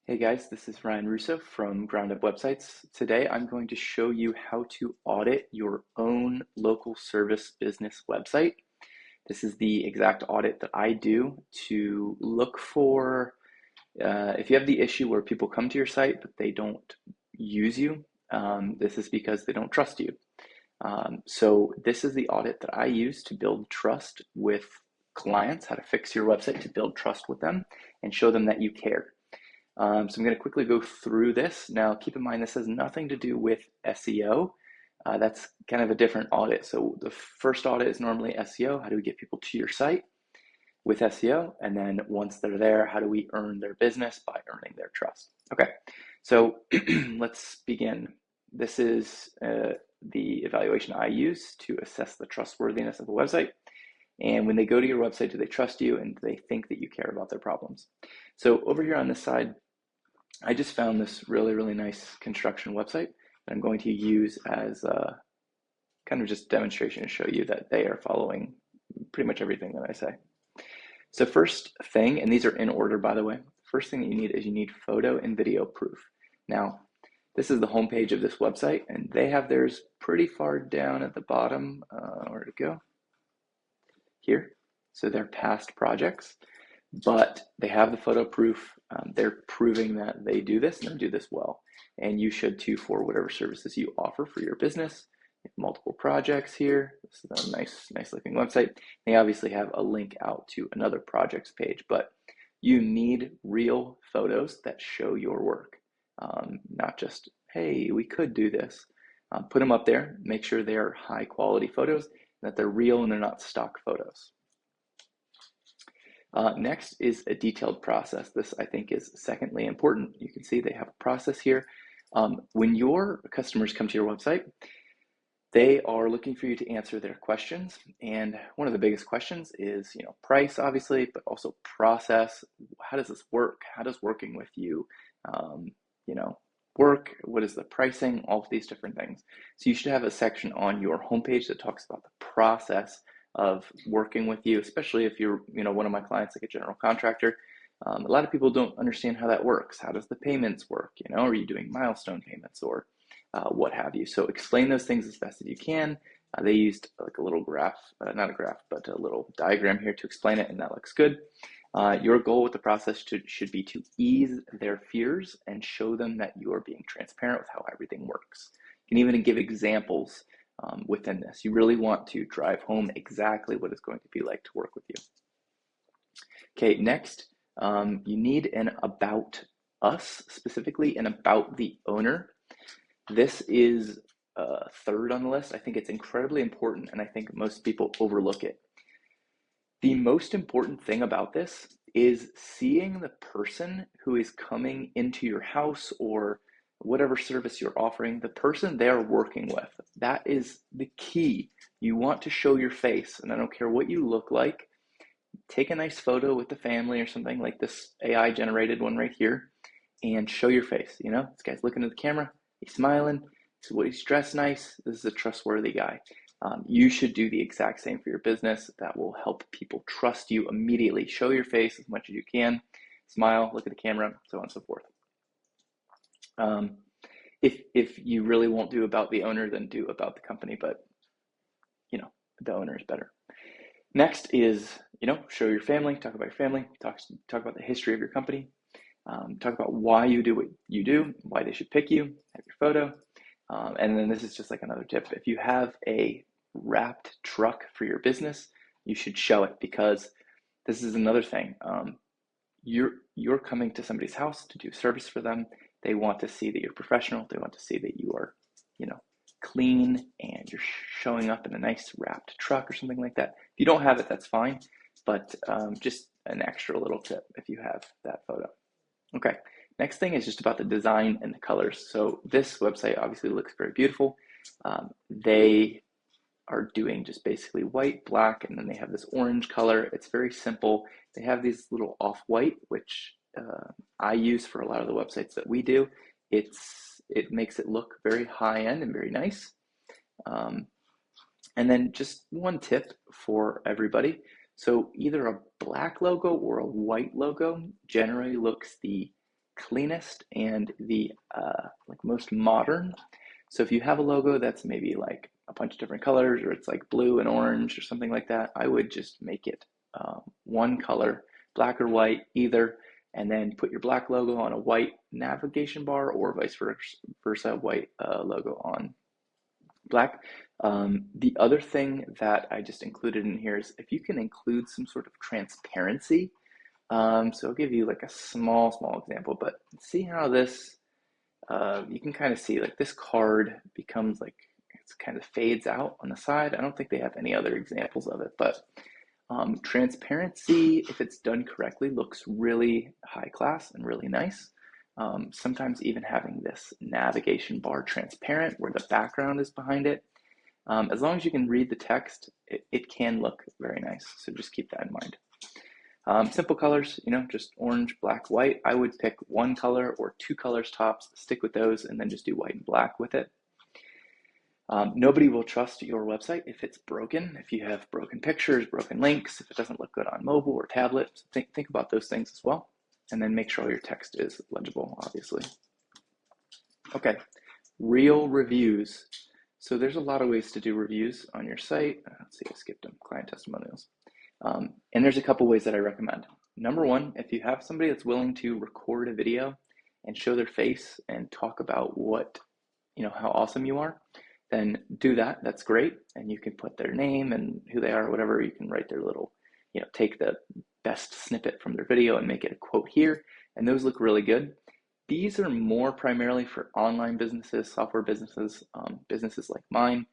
Hey guys, this is Ryan Russo from Ground Up Websites. Today I'm going to show you how to audit your own local service business website. This is the exact audit that I do to look for if you have the issue where people come to your site but they don't use you. This is because they don't trust you. So this is the audit that I use to build trust with clients, how to fix your website to build trust with them and show them that you care. So I'm going to quickly go through this. Now, keep in mind, this has nothing to do with SEO. That's kind of a different audit. So the first audit is normally SEO. How do we get people to your site with SEO? And then once they're there, how do we earn their business by earning their trust? Okay, so let's begin. This is the evaluation I use to assess the trustworthiness of a website. And when they go to your website, do they trust you and do they think that you care about their problems? So over here on this side, I just found this really nice construction website that I'm going to use as a kind of just demonstration to show you that they are following pretty much everything that I say. So first thing, and these are in order by the way, first thing that you need is you need photo and video proof. Now, this is the homepage of this website and they have theirs pretty far down at the bottom. Where'd it go? Here. So they're past projects, but they have the photo proof. They're proving that they do this and they do this well. And you should too for whatever services you offer for your business. Multiple projects here. This is a nice looking website. They obviously have a link out to another projects page, but you need real photos that show your work. Not just, hey, we could do this. Put them up there, make sure they are high quality photos, that they're real and they're not stock photos. Next is a detailed process. This I think is secondly important. You can see they have a process here. When your customers come to your website, they are looking for you to answer their questions. And one of the biggest questions is, price, obviously, but also process. How does this work? How does working with you, work? What is the pricing? All of these different things. So you should have a section on your homepage that talks about the process of working with you, especially if you're, one of my clients, like a general contractor. A lot of people don't understand how that works. How does the payments work? Are you doing milestone payments or what have you? So explain those things as best as you can. They used like a little graph, not a graph, but a little diagram here to explain it, and that looks good. Your goal with the process should be to ease their fears and show them that you are being transparent with how everything works. You can even give examples within this. You really want to drive home exactly what it's going to be like to work with you. Okay, next, you need an about us, specifically an about the owner. This is third on the list. I think it's incredibly important, and I think most people overlook it. The most important thing about this is seeing the person who is coming into your house or whatever service you're offering, the person they're working with. That is the key. You want to show your face, and I don't care what you look like. Take a nice photo with the family or something like this AI generated one right here and show your face. This guy's looking at the camera, he's smiling, he's dressed nice. This is a trustworthy guy. You should do the exact same for your business. That will help people trust you immediately. Show your face as much as you can, smile, look at the camera, so on and so forth. If you really won't do about the owner, then do about the company, but the owner is better. Next is, show your family, talk about your family, talk about the history of your company, talk about why you do what you do, why they should pick you, have your photo. And then this is just like another tip. If you have a wrapped truck for your business, you should show it, because this is another thing. You're coming to somebody's house to do service for them. They want to see that you're professional. They want to see that you are, clean and you're showing up in a nice wrapped truck or something like that. If you don't have it, that's fine. But just an extra little tip if you have that photo. Okay. Next thing is just about the design and the colors. So this website obviously looks very beautiful. They are doing just basically white, black, and then they have this orange color. It's very simple. They have these little off-white, which I use for a lot of the websites that we do. It makes it look very high-end and very nice. And then just one tip for everybody. So either a black logo or a white logo generally looks the cleanest and the like most modern. So if you have a logo that's maybe like a bunch of different colors, or it's like blue and orange or something like that, I would just make it one color, black or white, either, and then put your black logo on a white navigation bar, or vice versa, white logo on black. The other thing that I just included in here is if you can include some sort of transparency. So I'll give you like a small example, but see how this, you can kind of see like this card becomes like, it's kind of fades out on the side. I don't think they have any other examples of it, but transparency, if it's done correctly, looks really high class and really nice. Sometimes even having this navigation bar transparent where the background is behind it, as long as you can read the text, it can look very nice. So just keep that in mind. Simple colors, just orange, black, white. I would pick one color or two colors tops, stick with those, and then just do white and black with it. Nobody will trust your website if it's broken, if you have broken pictures, broken links, if it doesn't look good on mobile or tablet. Think about those things as well. And then make sure all your text is legible, obviously. Okay, real reviews. So there's a lot of ways to do reviews on your site. Let's see, I skipped them, client testimonials. And there's a couple ways that I recommend. Number one, if you have somebody that's willing to record a video and show their face and talk about what, how awesome you are, then do that. That's great. And you can put their name and who they are, or whatever. You can write their little, take the best snippet from their video and make it a quote here. And those look really good. These are more primarily for online businesses, software businesses, businesses like mine.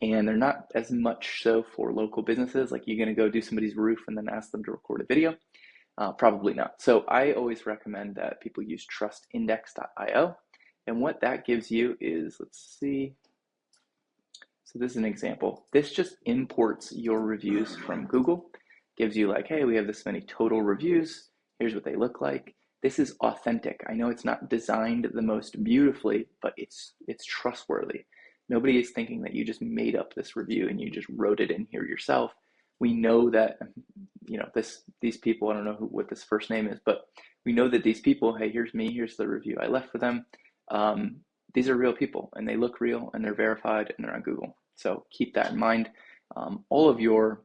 And they're not as much so for local businesses. Like, you're going to go do somebody's roof and then ask them to record a video. Probably not. So I always recommend that people use trustindex.io. And what that gives you is, let's see. So this is an example. This just imports your reviews from Google. Gives you like, hey, we have this many total reviews. Here's what they look like. This is authentic. I know it's not designed the most beautifully, but it's trustworthy. Nobody is thinking that you just made up this review and you just wrote it in here yourself. We know that, these people, I don't know what this first name is, but we know that these people, hey, here's me, here's the review I left for them. These are real people, and they look real, and they're verified, and they're on Google. So keep that in mind. All of your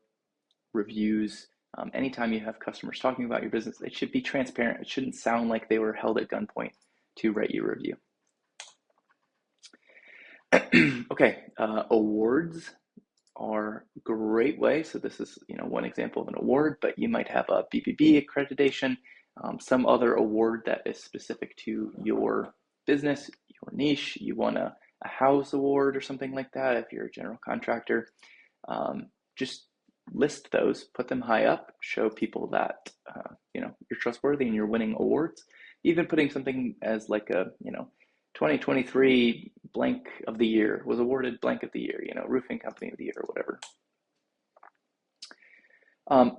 reviews, anytime you have customers talking about your business, it should be transparent. It shouldn't sound like they were held at gunpoint to write you a review. Okay, awards are a great way. So this is, one example of an award, but you might have a BBB accreditation, some other award that is specific to your business, your niche. You want a house award or something like that if you're a general contractor. Just list those, put them high up, show people that you're trustworthy and you're winning awards. Even putting something as like a 2023 blank of the year was awarded blank of the year, roofing company of the year or whatever.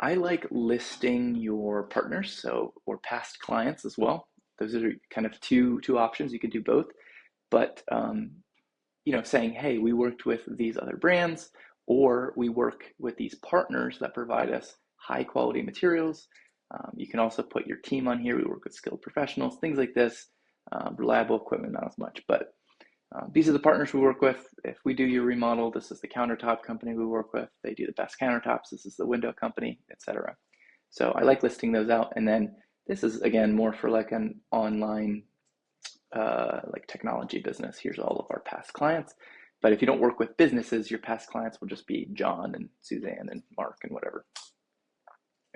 I like listing your partners, or past clients as well. Those are kind of two options. You could do both, but saying, hey, we worked with these other brands, or we work with these partners that provide us high quality materials. You can also put your team on here. We work with skilled professionals, things like this. Reliable equipment, not as much, but these are the partners we work with. If we do your remodel, this is the countertop company we work with. They do the best countertops. This is the window company, etc. So I like listing those out. And then this is, again, more for like an online like technology business. Here's all of our past clients. But if you don't work with businesses, your past clients will just be John and Suzanne and Mark and whatever.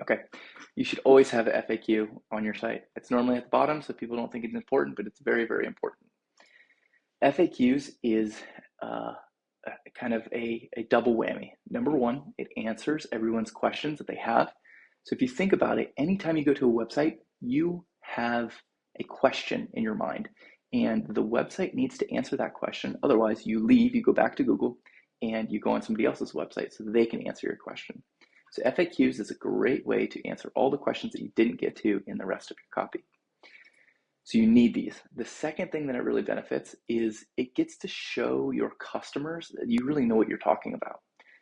Okay, you should always have an FAQ on your site. It's normally at the bottom, so people don't think it's important, but it's very, very important. FAQs is kind of a double whammy. Number one, it answers everyone's questions that they have. So if you think about it, anytime you go to a website, you have a question in your mind, and the website needs to answer that question. Otherwise, you leave, you go back to Google, and you go on somebody else's website so that they can answer your question. So FAQs is a great way to answer all the questions that you didn't get to in the rest of your copy. So you need these. The second thing that it really benefits is it gets to show your customers that you really know what you're talking about.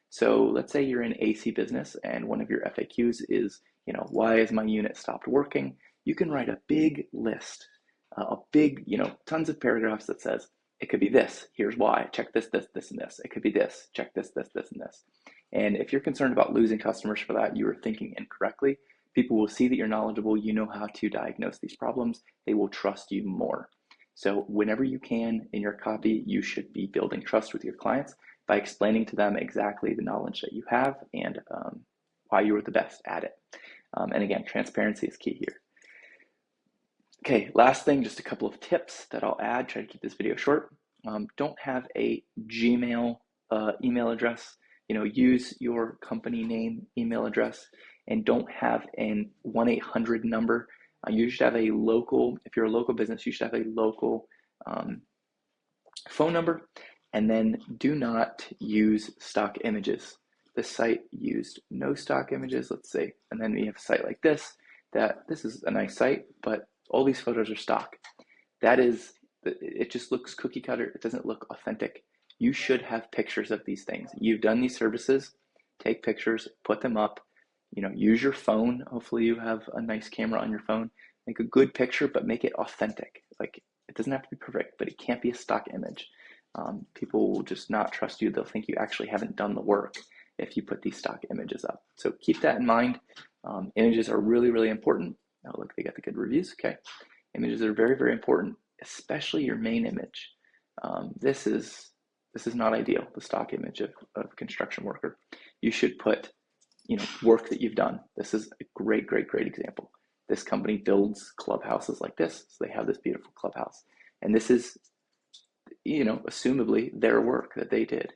So let's say you're an AC business and one of your FAQs is, why has my unit stopped working? You can write a big list a big, tons of paragraphs that says, it could be this, here's why, check this, this, this, and this. It could be this, check this, this, this, and this. And if you're concerned about losing customers for that, you are thinking incorrectly. People will see that you're knowledgeable, you know how to diagnose these problems, they will trust you more. So whenever you can in your copy, you should be building trust with your clients by explaining to them exactly the knowledge that you have and why you are the best at it. And again, transparency is key here. Okay, last thing, just a couple of tips that I'll add, try to keep this video short. Don't have a Gmail email address. Use your company name email address, and don't have an 1-800 number. You should have a local, if you're a local business, you should have a local phone number, and then do not use stock images. This site used no stock images, let's say, and then we have a site like this, that this is a nice site, but all these photos are stock. It just looks cookie cutter, it doesn't look authentic. You should have pictures of these things. You've done these services, take pictures, put them up, use your phone. Hopefully you have a nice camera on your phone. Make a good picture, but make it authentic. Like, it doesn't have to be perfect, but it can't be a stock image. People will just not trust you. They'll think you actually haven't done the work if you put these stock images up. So keep that in mind. Images are really, really important. Oh, look, they got the good reviews. Okay. Images are very, very important, especially your main image. This is not ideal, the stock image of a construction worker. You should put, work that you've done. This is a great, great, great example. This company builds clubhouses like this, so they have this beautiful clubhouse. And this is, assumably their work that they did.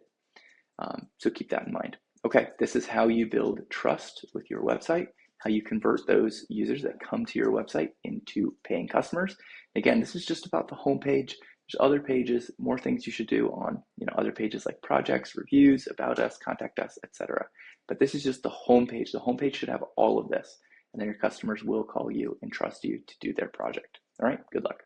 So keep that in mind. Okay, this is how you build trust with your website, how you convert those users that come to your website into paying customers. Again, this is just about the homepage. There's other pages, more things you should do on other pages like projects, reviews, about us, contact us, etc. But this is just the homepage. The homepage should have all of this, and then your customers will call you and trust you to do their project. All right, good luck.